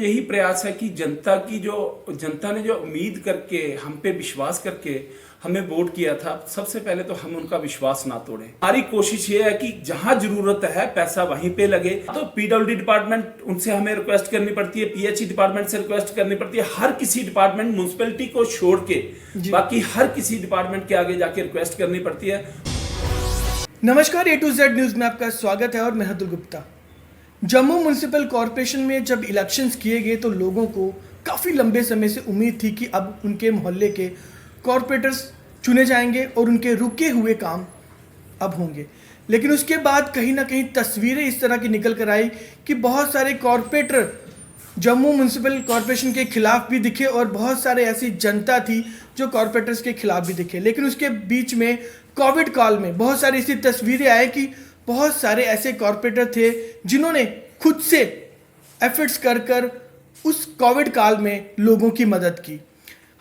यही प्रयास है कि जनता ने जो उम्मीद करके हम पे विश्वास करके हमें वोट किया था, सबसे पहले तो हम उनका विश्वास ना तोड़ें। हमारी कोशिश ये है कि जहां जरूरत है पैसा वहीं पे लगे। तो पीडब्ल्यूडी डिपार्टमेंट, उनसे हमें रिक्वेस्ट करनी पड़ती है, पीएचई डिपार्टमेंट से रिक्वेस्ट करनी पड़ती है, हर किसी डिपार्टमेंट म्युनिसिपैलिटी को छोड़ के बाकी हर किसी डिपार्टमेंट के आगे जाके रिक्वेस्ट करनी पड़ती है। नमस्कार, A to Z न्यूज में आपका स्वागत है और मैं अतुल गुप्ता। जम्मू म्युनिसिपल कॉरपोरेशन में जब इलेक्शंस किए गए तो लोगों को काफ़ी लंबे समय से उम्मीद थी कि अब उनके मोहल्ले के कॉरपोरेटर्स चुने जाएंगे और उनके रुके हुए काम अब होंगे। लेकिन उसके बाद कहीं ना कहीं तस्वीरें इस तरह की निकल कर आई कि बहुत सारे कॉरपोरेटर जम्मू म्युनिसिपल कॉरपोरेशन के खिलाफ भी दिखे और बहुत सारे ऐसी जनता थी जो कॉरपोरेटर्स के खिलाफ भी दिखे। लेकिन उसके बीच में कोविड काल में बहुत सारी ऐसी तस्वीरें आई कि बहुत सारे ऐसे कॉरपोरेटर थे जिन्होंने खुद से एफर्ट्स कर कर उस कोविड काल में लोगों की मदद की।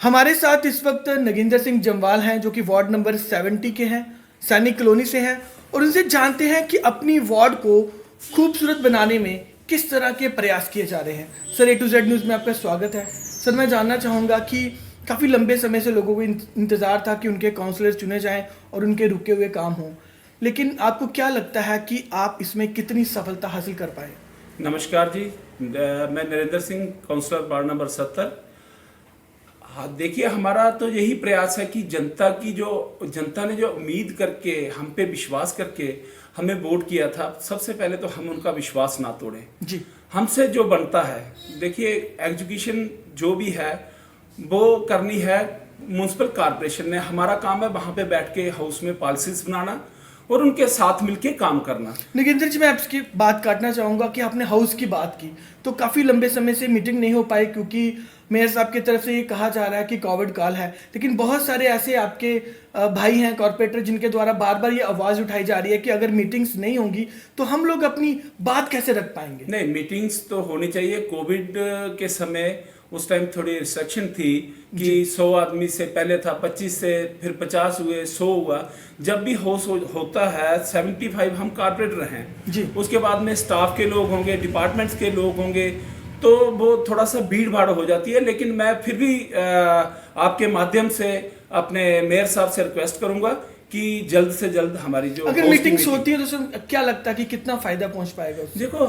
हमारे साथ इस वक्त नगिंदर सिंह जम्वाल हैं जो कि वार्ड नंबर 70 के हैं, सैनिक कॉलोनी से हैं, और उनसे जानते हैं कि अपनी वार्ड को खूबसूरत बनाने में किस तरह के प्रयास किए जा रहे हैं। Sir, A to Z news में आपका स्वागत है। सर, मैं जानना चाहूँगा कि काफ़ी लंबे समय से लोगों को इंतज़ार था कि उनके काउंसलर चुने जाएं और उनके रुके हुए काम हों, लेकिन आपको क्या लगता है कि आप इसमें कितनी सफलता हासिल कर पाए? नमस्कार जी, मैं Narendra Singh, counsellor ward number 70। हाँ, देखिए, हमारा तो यही प्रयास है कि जनता ने जो उम्मीद करके हम पे विश्वास करके हमें वोट किया था, सबसे पहले तो हम उनका विश्वास ना तोड़ें जी। हमसे जो बनता है, देखिए, एजुकेशन जो भी है वो करनी है म्युनिसिपल कॉर्पोरेशन ने। हमारा काम है वहां पे बैठ के हाउस में पॉलिसीज बनाना और उनके साथ मिलके काम करना। नगेंद्र जी, मैं आपकी बात काटना चाहूँगा कि आपने हाउस की बात की तो काफ़ी लंबे समय से मीटिंग नहीं हो पाई क्योंकि मेयर साहब की तरफ से ये कहा जा रहा है कि कोविड काल है, लेकिन बहुत सारे ऐसे आपके भाई हैं कॉरपोरेटर जिनके द्वारा बार बार ये आवाज़ उठाई जा रही है कि अगर मीटिंग्स नहीं होंगी तो हम लोग अपनी बात कैसे रख पाएंगे। नहीं, मीटिंग्स तो होनी चाहिए। कोविड के समय उस टाइम थोड़ी रिस्ट्रिक्शन थी कि 100 आदमी से पहले था, 25 से फिर 50 हुए, 100 हुआ। जब भी होता है 75 हम कॉर्पोरेटर हैं, उसके बाद में स्टाफ के लोग होंगे, डिपार्टमेंट्स के लोग होंगे, तो वो थोड़ा सा भीड़ भाड़ हो जाती है। लेकिन मैं फिर भी आपके माध्यम से अपने मेयर साहब से रिक्वेस्ट करूंगा कि जल्द से जल्द हमारी जो अगर मीटिंग्स होती है तो सर क्या लगता है कि कितना फायदा पहुंच पाएगा उससे? देखो,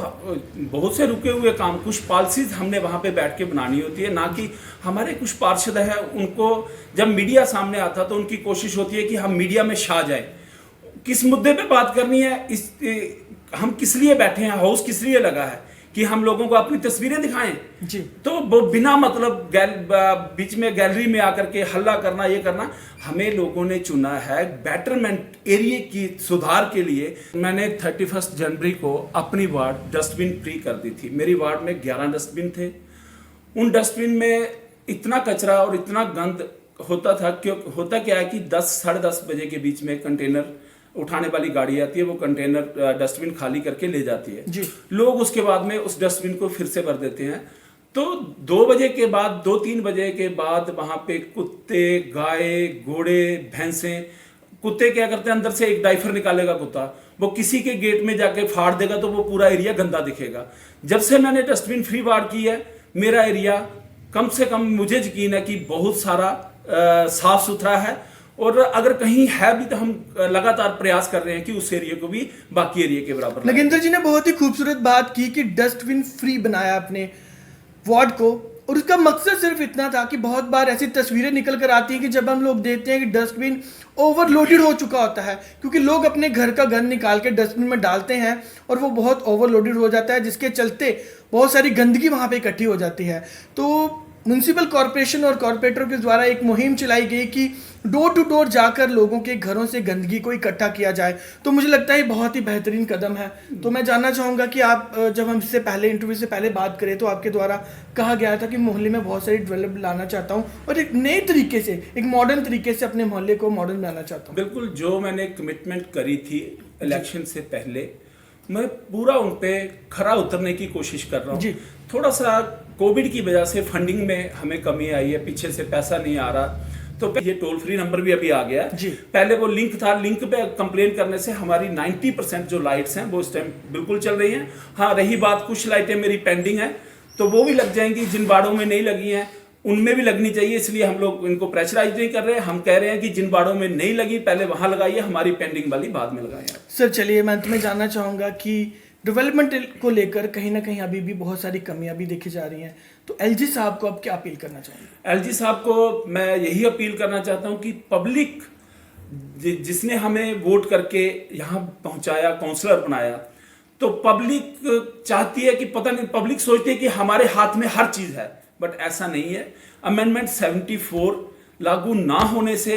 बहुत से रुके हुए काम, कुछ पॉलिसीज हमने वहां पे बैठ के बनानी होती है, ना कि हमारे कुछ पार्षद है उनको जब मीडिया सामने आता तो उनकी कोशिश होती है कि हम मीडिया में छा जाए। किस मुद्दे पे बात करनी है, हम किस लिए बैठे हैं, हाउस किस लिए लगा है कि हम लोगों को अपनी तस्वीरें दिखाएं जी। तो वो बिना मतलब बीच में गैलरी में आकर के हल्ला करना, ये करना, हमें लोगों ने चुना है बेटरमेंट एरिया की सुधार के लिए। मैंने 31 जनवरी को अपनी वार्ड डस्टबिन फ्री कर दी थी। मेरी वार्ड में 11 डस्टबिन थे। उन डस्टबिन में इतना कचरा और इतना गंद होता था। होता क्या है कि 10 साढ़े 10 बजे के बीच में कंटेनर उठाने वाली गाड़ी आती है, वो कंटेनर डस्टबिन खाली करके ले जाती है जी। लोग उसके बाद में उस डस्टबिन को फिर से भर देते हैं। तो 2 बजे के बाद, 2-3 बजे के बाद वहां पे कुत्ते, गाय, घोड़े, भैंसें, कुत्ते क्या करते हैं, अंदर से एक डाइफर निकालेगा कुत्ता, वो किसी के गेट में जाके फाड़ देगा तो वो पूरा एरिया गंदा दिखेगा। जब से मैंने डस्टबिन फ्री वार्ड की है, मेरा एरिया कम से कम, मुझे यकीन है कि बहुत सारा साफ सुथरा है। और अगर कहीं है भी तो हम लगातार प्रयास कर रहे हैं कि उस एरिया को भी बाकी एरिया के बराबर। नगेंद्र जी ने बहुत ही खूबसूरत बात की कि डस्टबिन फ्री बनाया अपने वार्ड को, और उसका मकसद सिर्फ इतना था कि बहुत बार ऐसी तस्वीरें निकल कर आती हैं कि जब हम लोग देखते हैं कि डस्टबिन ओवरलोडेड हो चुका होता है क्योंकि लोग अपने घर का गंद निकाल के डस्टबिन में डालते हैं और वो बहुत ओवरलोडेड हो जाता है, जिसके चलते बहुत सारी गंदगी वहाँ पे इकट्ठी हो जाती है। तो म्युनिसिपल कॉरपोरेशन और कॉरपोरेटर के द्वारा एक मुहिम चलाई गई कि डोर टू डोर जाकर लोगों के घरों से गंदगी को इकट्ठा किया जाए। तो मुझे लगता है बहुत ही बेहतरीन कदम है। तो मैं जानना चाहूँगा कि आप जब हम इससे पहले इंटरव्यू से पहले बात करें तो आपके द्वारा कहा गया था कि मोहल्ले में बहुत सारी डेवलप लाना चाहता हूँ और एक नए तरीके से, एक मॉडर्न तरीके से अपने मोहल्ले को मॉडर्न बनाना चाहता हूँ। बिल्कुल, जो मैंने कमिटमेंट करी थी इलेक्शन से पहले, मैं पूरा उन पे खरा उतरने की कोशिश कर रहा हूँ। थोड़ा सा कोविड की वजह से फंडिंग में हमें कमी आई है, पीछे से पैसा नहीं आ रहा, तो ये टोल फ्री नंबर भी अभी आ गया। पहले वो लिंक था, लिंक पे कंप्लेन करने से हमारी 90% जो लाइट्स हैं वो इस टाइम बिल्कुल चल रही हैं। हाँ, रही बात कुछ लाइटें मेरी पेंडिंग है, तो वो भी लग जाएंगी। जिन वार्डों में नहीं लगी हैं उनमें भी लगनी चाहिए, इसलिए हम लोग इनको प्रेशराइज नहीं कर रहे। हम कह रहे हैं कि जिन वार्डों में नहीं लगी पहले वहां लगाइए, हमारी पेंडिंग वाली बाद में लगाएं। सर चलिए, मैं अंत में जानना चाहूँगा कि डेवलपमेंट को लेकर कहीं ना कहीं अभी भी बहुत सारी कमियां भी देखी जा रही हैं, तो एलजी साहब को आप क्या अपील करना चाहेंगे? एलजी साहब को मैं यही अपील करना चाहता हूं कि पब्लिक जिसने हमें वोट करके यहाँ पहुंचाया, काउंसलर बनाया, तो पब्लिक चाहती है कि पता नहीं, पब्लिक सोचती है कि हमारे हाथ में हर चीज है, बट ऐसा नहीं है। अमेंडमेंट 74 लागू ना होने से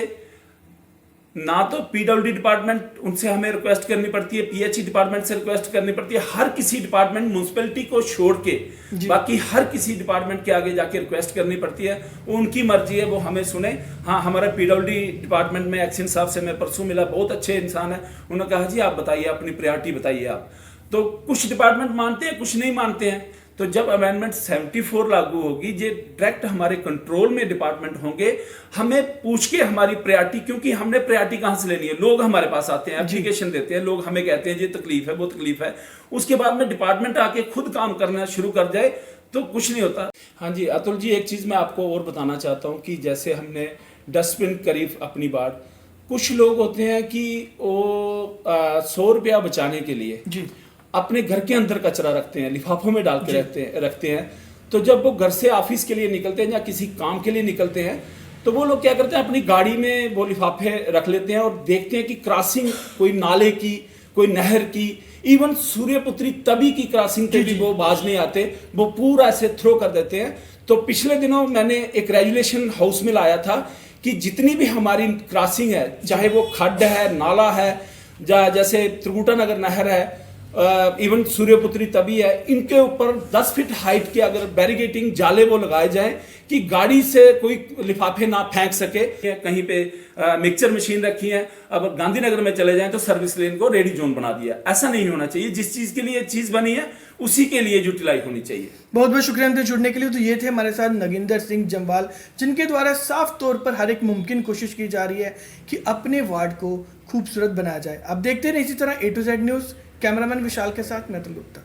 ना तो पीडब्ल्यूडी डिपार्टमेंट उनसे हमें रिक्वेस्ट करनी पड़ती है, पीएचई डिपार्टमेंट से रिक्वेस्ट करनी पड़ती है, हर किसी डिपार्टमेंट म्युनिसिपैलिटी को छोड़ के बाकी हर किसी डिपार्टमेंट के आगे जाके रिक्वेस्ट करनी पड़ती है। उनकी मर्जी है, वो हमें सुने। हाँ, हमारा पीडब्ल्यूडी डिपार्टमेंट में एक्शन साहब से मैं परसों मिला, बहुत अच्छे इंसान है। उन्होंने कहा जी आप बताइए, अपनी प्रायोरिटी बताइए आप। तो कुछ डिपार्टमेंट मानते हैं, कुछ नहीं मानते हैं। तो जब अमेंडमेंट 74 लागू होगी, ये डायरेक्ट हमारे कंट्रोल में डिपार्टमेंट होंगे, हमें पूछ के हमारी प्रायोरिटी, क्योंकि हमने प्रायोरिटी कहां से लेनी है? लोग हमारे पास आते हैं, एप्लीकेशन देते हैं, लोग हमें कहते हैं ये तकलीफ है, वो तकलीफ है। उसके बाद में डिपार्टमेंट आके खुद काम करना शुरू कर जाए तो कुछ नहीं होता। हाँ जी अतुल जी, एक चीज मैं आपको और बताना चाहता हूँ कि जैसे हमने डस्टबिन करीब अपनी बार, कुछ लोग होते हैं कि वो 100 रुपया बचाने के लिए जी अपने घर के अंदर कचरा रखते हैं, लिफाफों में डाल के रखते हैं। तो जब वो घर से ऑफिस के लिए निकलते हैं या किसी काम के लिए निकलते हैं, तो वो लोग क्या करते हैं, अपनी गाड़ी में वो लिफाफे रख लेते हैं और देखते हैं कि क्रॉसिंग कोई नाले की, कोई नहर की, इवन सूर्यपुत्री तभी की क्रॉसिंग पे भी वो बाज नहीं आते, वो पूरा ऐसे थ्रो कर देते हैं। तो पिछले दिनों मैंने एक रेजुलेशन हाउस में लाया था कि जितनी भी हमारी क्रॉसिंग है, चाहे वो खड्ड है, नाला है, जैसे त्रिकुटा नगर नहर है, इवन सूर्यपुत्री तभी है, इनके ऊपर 10 फीट हाइट के अगर बैरिगेटिंग जाले वो लगाए जाएं कि गाड़ी से कोई लिफाफे ना फेंक सके। कहीं पे मिक्सचर मशीन रखी है, अब गांधीनगर में चले जाएं तो सर्विस लेन को रेडी जोन बना दिया। ऐसा नहीं होना चाहिए। जिस चीज के लिए चीज बनी है उसी के लिए यूटिलाइज होनी चाहिए। बहुत बहुत शुक्रिया हमसे जुड़ने के लिए। तो ये थे हमारे साथ नगिंदर सिंह जम्वाल, जिनके द्वारा साफ तौर पर हर एक मुमकिन कोशिश की जा रही है कि अपने वार्ड को खूबसूरत बनाया जाए। अब देखते रहे इसी तरह A to Z news. Cameraman Vishal के साथ मैं अतुल गुप्ता।